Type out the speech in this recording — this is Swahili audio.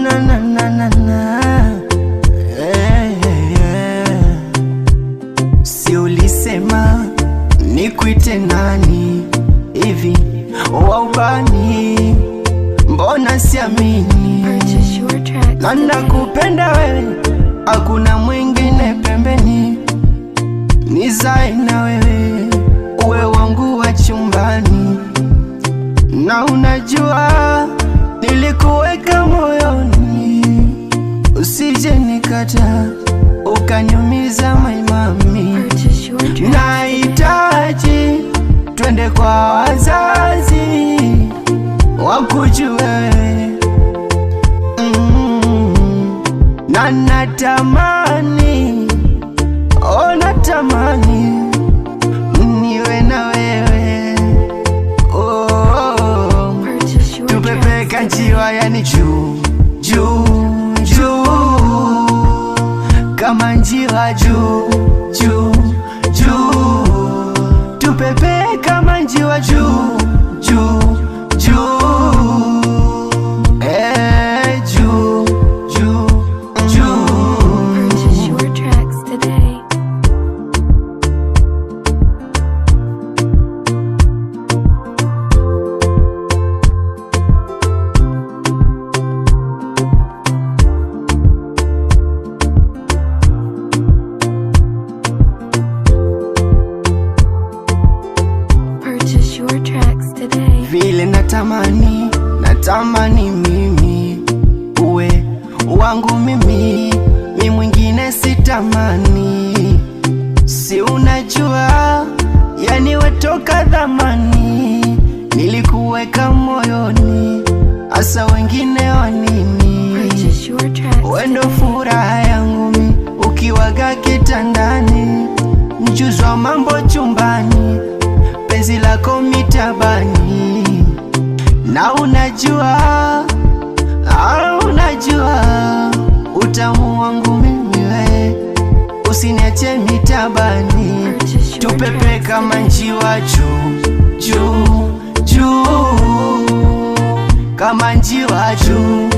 na na na na na. Si ulisema nikuite nani hivi waubani, mbona siamini? Na nakupenda wewe, hakuna mwingine pembeni. Nizae na wewe, uwe wangu wa chumbani. Na unajua nilikuweka moyoni, usije nikata ukanyumiza maimami. Nahitaji twende kwa wazazi wakujue wewe, na natamani, oh natamani niwe na wewe, oh tupepeka njiwa, yani juu juu juu, kama njiwa juu juu juu, tupepe kama njiwa juu juu juu, juu juu juu. Purchase your tracks today. Purchase your tracks today. Vile natamani, natamani mimi uwe wangu mimi, mi mwingine sitamani. Si unajua, yani wetoka dhamani, nilikuweka moyoni, asa wengine wanini? Purchase your tracks Wendo today. furaha yangu mi, ukiwaga kitandani, mjuzi wa mambo chumbani, penzi lako mitabani. Na unajua, unajua utamu wangu mimi we, usiniache mitabani. Purchase your Tupepe tracks kama today. njiwa juu juu juu, kama njiwa juu